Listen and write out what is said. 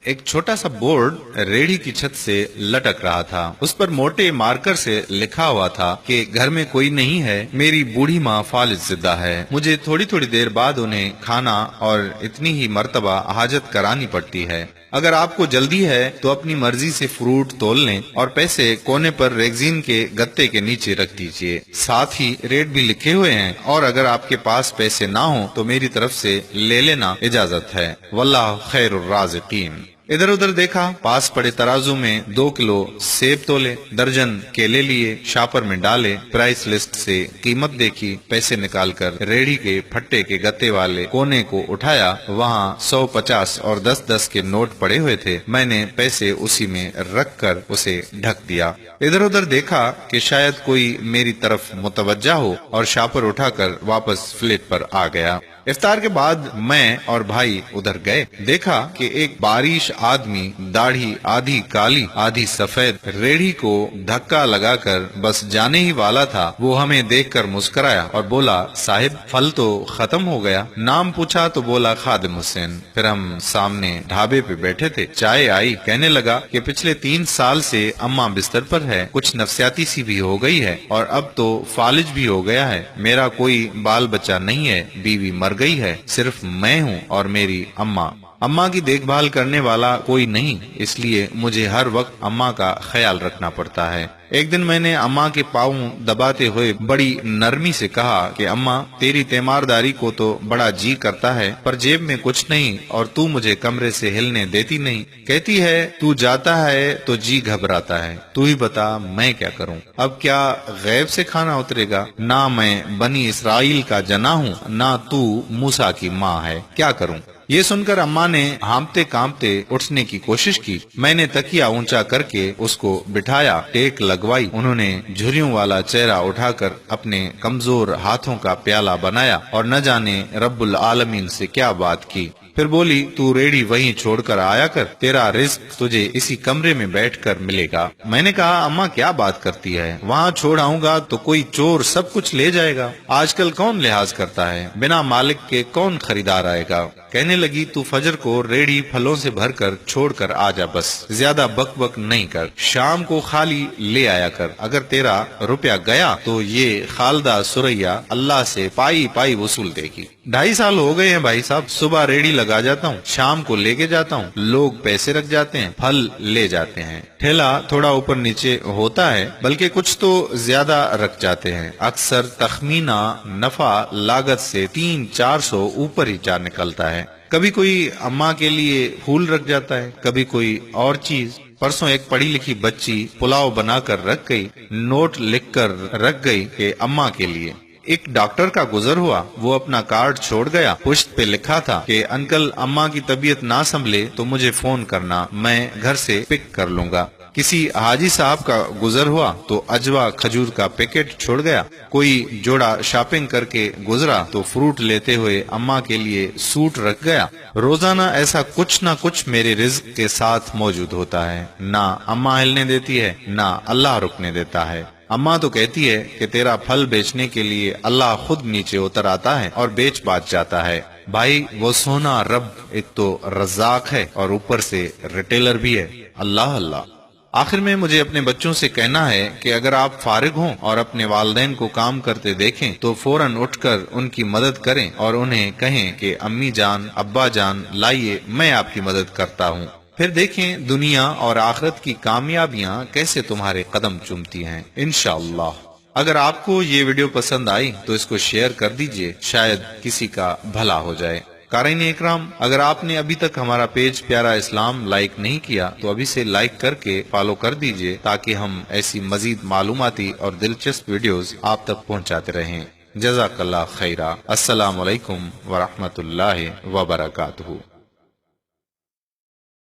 एक छोटा सा बोर्ड रेहड़ी की छत से लटक रहा था। उस पर मोटे मार्कर से लिखा हुआ था कि घर में कोई नहीं है, मेरी बूढ़ी माँ फालिज जिंदा है। मुझे थोड़ी थोड़ी देर बाद उन्हें खाना और इतनी ही मर्तबा हाजत करानी पड़ती है। अगर आपको जल्दी है तो अपनी मर्जी से फ्रूट तोल लें और पैसे कोने पर रेगजीन के गत्ते के नीचे रख दीजिए। साथ ही रेट भी लिखे हुए हैं, और अगर आपके पास पैसे ना हो तो मेरी तरफ से ले लेना इजाजत है। वल्लाह खैरुर राज़िकीन। इधर उधर देखा, पास पड़े तराजू में 2 किलो सेब तोले, दर्जन केले लिए, शापर में डाले, प्राइस लिस्ट से कीमत देखी, पैसे निकालकर रेहड़ी के फट्टे के गत्ते वाले कोने को उठाया। वहाँ 100, 50 और 10-10 के नोट पड़े हुए थे। मैंने पैसे उसी में रखकर उसे ढक दिया। इधर उधर देखा कि शायद कोई मेरी तरफ मुतवज्जा हो, और शापर उठाकर वापस फ्लेट पर आ गया। इफ्तार के बाद मैं और भाई उधर गए। देखा कि एक बारिश आदमी, दाढ़ी आधी काली आधी सफेद, रेहड़ी को धक्का लगाकर बस जाने ही वाला था। वो हमें देखकर मुस्कुराया और बोला, साहिब फल तो खत्म हो गया। नाम पूछा तो बोला खादिम हुसैन। फिर हम सामने ढाबे पे बैठे थे, चाय आई। कहने लगा कि पिछले 3 साल से अम्मा बिस्तर पर है, कुछ नफसियाती सी भी हो गई है, और अब तो फालिज भी हो गया है। मेरा कोई बाल बच्चा नहीं है, बीवी मर गई है, सिर्फ मैं हूँ और मेरी अम्मा। अम्मा की देखभाल करने वाला कोई नहीं, इसलिए मुझे हर वक्त अम्मा का ख्याल रखना पड़ता है। एक दिन मैंने अम्मा के पाँव दबाते हुए बड़ी नरमी से कहा कि अम्मा, तेरी तीमारदारी को तो बड़ा जी करता है, पर जेब में कुछ नहीं और तू मुझे कमरे से हिलने देती नहीं। कहती है तू जाता है तो जी घबराता है। तू ही बता मैं क्या करूं? अब क्या गैब से खाना उतरेगा? ना मैं बनी इसराइल का जना हूँ, ना तू मूसा की माँ है, क्या करूं? ये सुनकर अम्मा ने हांफते कांपते उठने की कोशिश की। मैंने तकिया ऊंचा करके उसको बिठाया, टेक लगवाई। उन्होंने झुर्रियों वाला चेहरा उठाकर अपने कमजोर हाथों का प्याला बनाया और न जाने रब्बुल आलमीन से क्या बात की। फिर बोली, तू रेहड़ी वहीं छोड़कर आया कर, तेरा रिस्क तुझे इसी कमरे में बैठकर मिलेगा। मैंने कहा, अम्मा क्या बात करती है? वहाँ छोड़ आऊंगा तो कोई चोर सब कुछ ले जाएगा। आजकल कौन लिहाज करता है? बिना मालिक के कौन खरीदार आएगा? कहने लगी, तू फजर को रेहड़ी फलों से भरकर छोड़कर आ जा, बस ज्यादा बक बक नहीं कर। शाम को खाली ले आया कर। अगर तेरा रुपया गया तो ये खालदा सुरैया अल्लाह से पाई पाई वसूल देगी। 2.5 साल हो गए हैं भाई साहब, सुबह रेहड़ी लगा जाता हूँ, शाम को लेके जाता हूँ। लोग पैसे रख जाते हैं, फल ले जाते हैं। ठेला थोड़ा ऊपर नीचे होता है, बल्कि कुछ तो ज्यादा रख जाते हैं। अक्सर तखमीना नफा लागत से 300-400 ऊपर ही जा निकलता है। कभी कोई अम्मा के लिए फूल रख जाता है, कभी कोई और चीज। परसों एक पढ़ी लिखी बच्ची पुलाव बनाकर रख गई, नोट लिखकर रख गई कि अम्मा के लिए। एक डॉक्टर का गुजर हुआ, वो अपना कार्ड छोड़ गया। पुश्त पे लिखा था कि अंकल अम्मा की तबीयत ना संभले तो मुझे फोन करना, मैं घर से पिक कर लूंगा। किसी हाजी साहब का गुजर हुआ तो अजवा खजूर का पैकेट छोड़ गया। कोई जोड़ा शॉपिंग करके गुजरा तो फ्रूट लेते हुए अम्मा के लिए सूट रख गया। रोजाना ऐसा कुछ ना कुछ मेरे रिज्क के साथ मौजूद होता है। ना अम्मा हिलने देती है, ना अल्लाह रुकने देता है। अम्मा तो कहती है कि तेरा फल बेचने के लिए अल्लाह खुद नीचे उतर आता है और बेच बाच जाता है। भाई वो सोना रब एक तो रज़ाक है और ऊपर से रिटेलर भी है। अल्लाह अल्लाह। आखिर में मुझे अपने बच्चों से कहना है कि अगर आप फारिग हों और अपने वालिदैन को काम करते देखें तो फौरन उठकर उनकी मदद करें और उन्हें कहें कि अम्मी जान, अब्बा जान, लाइए मैं आपकी मदद करता हूँ। फिर देखें दुनिया और आखिरत की कामयाबियां कैसे तुम्हारे कदम चूमती हैं, इंशाअल्लाह। अगर आपको ये वीडियो पसंद आई तो इसको शेयर कर दीजिए, शायद किसी का भला हो जाए। कारीन इकराम, अगर आपने अभी तक हमारा पेज प्यारा इस्लाम लाइक नहीं किया तो अभी से लाइक करके फॉलो कर दीजिए, ताकि हम ऐसी मजीद मालूमाती और दिलचस्प वीडियोस आप तक पहुंचाते रहें। जज़ाकल्लाह खैरा। अस्सलामु अलैकुम व रहमतुल्लाहि व बरकातुहू।